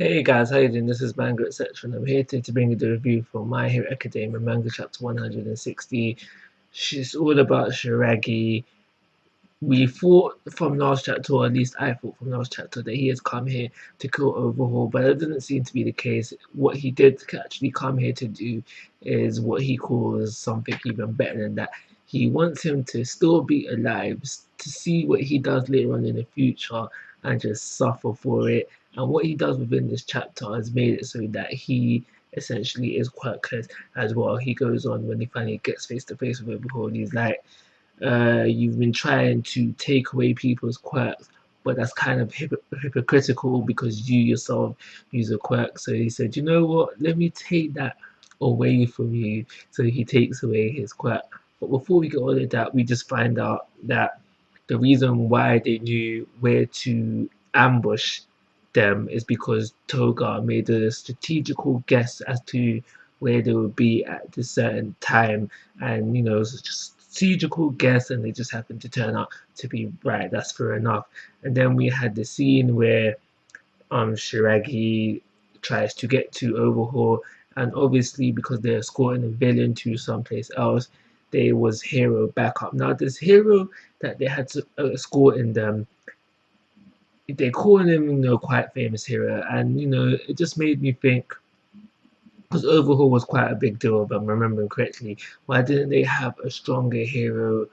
Hey guys, how you doing? This is Manga etc. and I'm here to bring you the review for My Hero Academia Manga Chapter 160. She's all about Shiragi. We thought from last chapter, or at least I thought from last chapter, that he has come here to kill Overhaul, but it didn't seem to be the case. What he did actually come here to do is what he calls something even better than that. He wants him to still be alive, to see what he does later on in the future and just suffer for it. And what he does within this chapter has made it so that he essentially is quirkless as well. He goes on when he finally gets face to face with Overhaul, he's like, you've been trying to take away people's quirks, but that's kind of hypocritical because you yourself use a quirk. So he said, you know what, let me take that away from you. So he takes away his quirk. But before we get all of that, we just find out that the reason why they knew where to ambush them is because Toga made a strategical guess as to where they would be at this certain time, and it's just strategical guess, and they just happened to turn out to be right. That's fair enough. And then we had the scene where Shiragi tries to get to Overhaul, and obviously because they're escorting a villain to someplace else, there was Hero backup. Now this Hero that they had to escort in them, they call him quite famous Hero, and it just made me think, because Overhaul was quite a big deal if I'm remembering correctly, why didn't they have a stronger Hero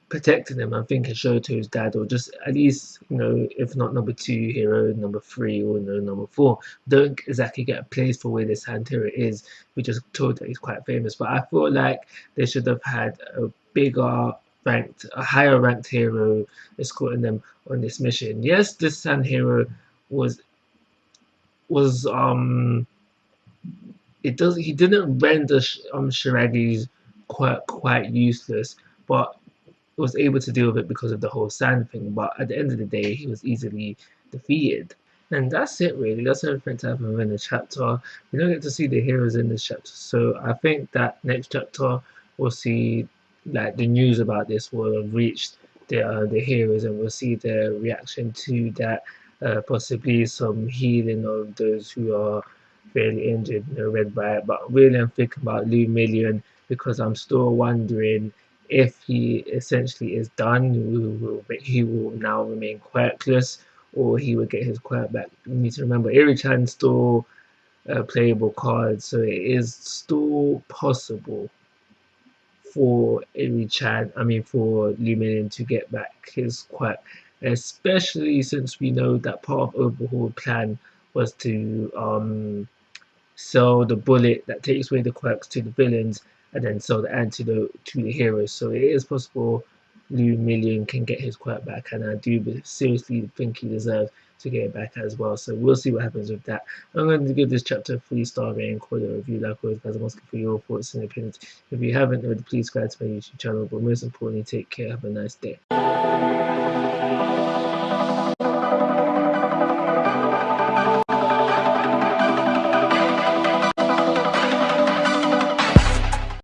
protecting them? I'm thinking Shoto's dad, or just at least, if not number 2 Hero, number 3, or number 4. Don't exactly get a place for where this hand hero is. We just told that he's quite famous, but I feel like they should have had a higher ranked hero escorting them on this mission. Yes, this sand hero was was he didn't render Shiragi's quite useless, but was able to deal with it because of the whole sand thing. But at the end of the day, he was easily defeated. And that's it really. That's everything to happen in the chapter. We don't get to see the heroes in this chapter. So I think that next chapter we'll see, like, the news about this will have reached the heroes, and we'll see their reaction to that. Possibly some healing of those who are fairly injured, read by it. But really I'm thinking about Lou Million, because I'm still wondering if he essentially is done. He will now remain quirkless, or he will get his quirk back. You need to remember, Eri-chan still a playable card, so it is still possible for for Luminion to get back his quirk, especially since we know that part of Overhaul plan was to sell the bullet that takes away the quirks to the villains, and then sell the antidote to the heroes. So it is possible Lou Million can get his quirk back, and I do seriously think he deserves to get it back as well. So we'll see what happens with that. I'm going to give this chapter a 3-star rating, call it a review. Like always, guys, I'm asking for your thoughts and opinions. If you haven't already, please subscribe to my YouTube channel. But most importantly, take care. Have a nice day.